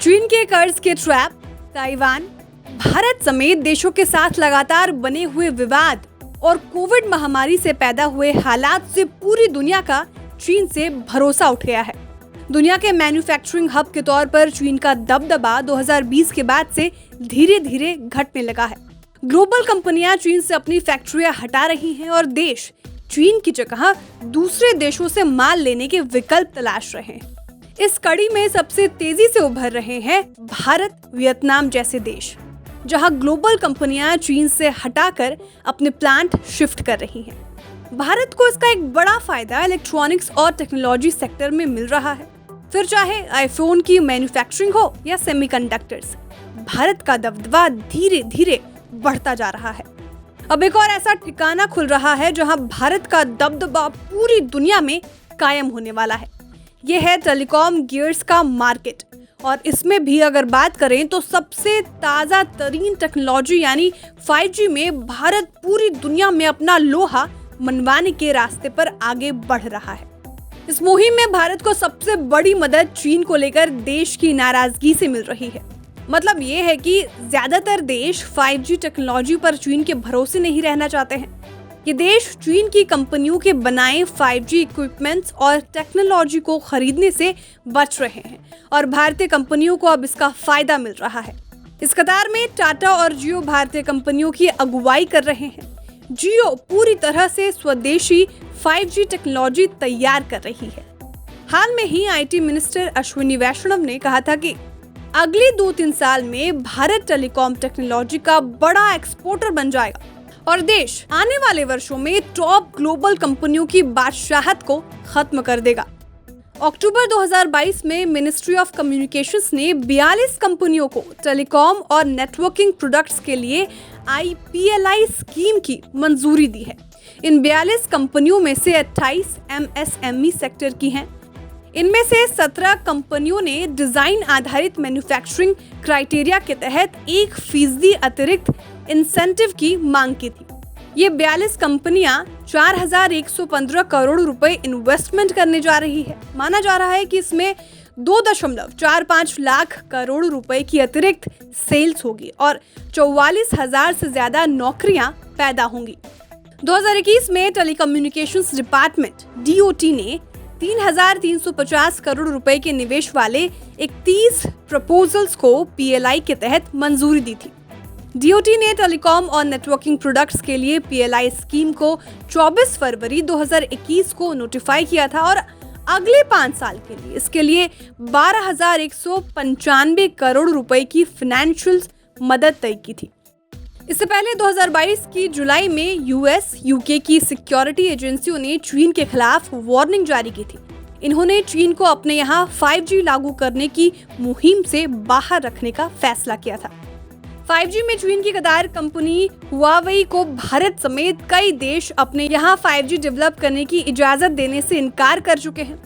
चीन के कर्ज के ट्रैप, ताइवान, भारत समेत देशों के साथ लगातार बने हुए विवाद और कोविड महामारी से पैदा हुए हालात से पूरी दुनिया का चीन से भरोसा उठ गया है। दुनिया के मैन्युफैक्चरिंग हब के तौर पर चीन का दबदबा 2020 के बाद से धीरे धीरे घटने लगा है। ग्लोबल कंपनियां चीन से अपनी फैक्ट्रियां हटा रही हैं और देश चीन की जगह दूसरे देशों से माल लेने के विकल्प तलाश रहे हैं। इस कड़ी में सबसे तेजी से उभर रहे हैं भारत, वियतनाम जैसे देश, जहां ग्लोबल कंपनियां चीन से हटाकर अपने प्लांट शिफ्ट कर रही हैं। भारत को इसका एक बड़ा फायदा इलेक्ट्रॉनिक्स और टेक्नोलॉजी सेक्टर में मिल रहा है। फिर चाहे आईफोन की मैन्युफैक्चरिंग हो या सेमीकंडक्टर्स, भारत का दबदबा धीरे धीरे बढ़ता जा रहा है। अब एक और ऐसा ठिकाना खुल रहा है जहां भारत का दबदबा पूरी दुनिया में कायम होने वाला है। यह है टेलीकॉम गियर्स का मार्केट, और इसमें भी अगर बात करें तो सबसे ताज़ा तरीन टेक्नोलॉजी यानी 5G में भारत पूरी दुनिया में अपना लोहा मनवाने के रास्ते पर आगे बढ़ रहा है। इस मुहिम में भारत को सबसे बड़ी मदद चीन को लेकर देश की नाराजगी से मिल रही है। मतलब ये है कि ज्यादातर देश 5G टेक्नोलॉजी पर चीन के भरोसे नहीं रहना चाहते हैं। ये देश चीन की कंपनियों के बनाए 5G इक्विपमेंट्स और टेक्नोलॉजी को खरीदने से बच रहे हैं और भारतीय कंपनियों को अब इसका फायदा मिल रहा है। इस कतार में टाटा और जियो भारतीय कंपनियों की अगुवाई कर रहे हैं। जियो पूरी तरह से स्वदेशी 5G टेक्नोलॉजी तैयार कर रही है। हाल में ही IT मिनिस्टर अश्विनी वैष्णव ने कहा था कि अगले 2-3 साल में भारत टेलीकॉम टेक्नोलॉजी का बड़ा एक्सपोर्टर बन जाएगा और देश आने वाले वर्षों में टॉप ग्लोबल कंपनियों की बादशाहत को खत्म कर देगा। अक्टूबर 2022 में मिनिस्ट्री ऑफ कम्युनिकेशंस ने 42 कंपनियों को टेलीकॉम और नेटवर्किंग प्रोडक्ट्स के लिए IPLI स्कीम की मंजूरी दी है। इन 42 कंपनियों में से 28 MSME सेक्टर की हैं। इनमें से 17 कंपनियों ने डिजाइन आधारित मैन्युफैक्चरिंग क्राइटेरिया के तहत 1% अतिरिक्त इंसेंटिव की मांग की थी। ये 42 कंपनियां 4,115 करोड़ रुपए इन्वेस्टमेंट करने जा रही है। माना जा रहा है कि इसमें 2.45 लाख करोड़ रुपए की अतिरिक्त सेल्स होगी और 44,000 से ज्यादा नौकरियां पैदा होंगी। 2021 में टेलीकम्युनिकेशंस डिपार्टमेंट DOT ने 3,350 करोड़ रुपए के निवेश वाले 31 प्रपोजल्स को PLI के तहत मंजूरी दी थी। DOT ने टेलीकॉम और नेटवर्किंग प्रोडक्ट्स के लिए PLI स्कीम को 24 फरवरी 2021 को नोटिफाई किया था और अगले 5 साल के लिए इसके लिए 12,195 करोड़ रुपए की फाइनेंशियल मदद तय की थी। इससे पहले 2022 की जुलाई में US, UK की सिक्योरिटी एजेंसियों ने चीन के खिलाफ वार्निंग जारी की थी। इन्होंने चीन को अपने यहाँ 5G लागू करने की मुहिम से बाहर रखने का फैसला किया था। 5G में चीन की कतार कंपनी हुआवेई को भारत समेत कई देश अपने यहाँ 5G डेवलप करने की इजाजत देने से इनकार कर चुके हैं।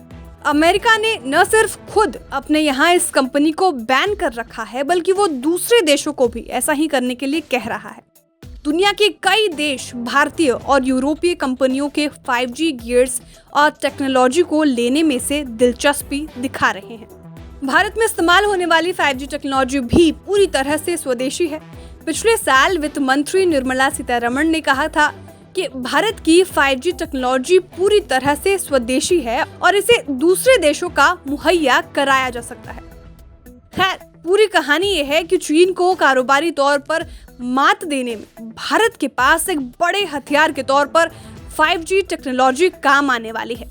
अमेरिका ने न सिर्फ खुद अपने यहाँ इस कंपनी को बैन कर रखा है, बल्कि वो दूसरे देशों को भी ऐसा ही करने के लिए कह रहा है। दुनिया के कई देश भारतीय और यूरोपीय कंपनियों के 5G गियर्स और टेक्नोलॉजी को लेने में से दिलचस्पी दिखा रहे हैं। भारत में इस्तेमाल होने वाली 5G टेक्नोलॉजी भी पूरी तरह से स्वदेशी है। पिछले साल वित्त मंत्री निर्मला सीतारमण ने कहा था कि भारत की 5G टेक्नोलॉजी पूरी तरह से स्वदेशी है और इसे दूसरे देशों का मुहैया कराया जा सकता है। खैर, पूरी कहानी ये है कि चीन को कारोबारी तौर पर मात देने में भारत के पास एक बड़े हथियार के तौर पर 5G टेक्नोलॉजी काम आने वाली है।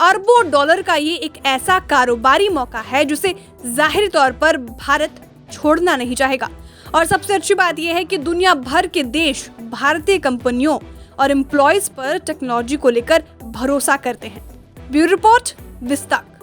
अरबों डॉलर का ये एक ऐसा कारोबारी मौका है जिसे जाहिर तौर पर भारत छोड़ना नहीं चाहेगा। और सबसे अच्छी बात यह है कि दुनिया भर के देश भारतीय कंपनियों और एम्प्लॉयज पर टेक्नोलॉजी को लेकर भरोसा करते हैं। ब्यूरो रिपोर्ट, विस्तार।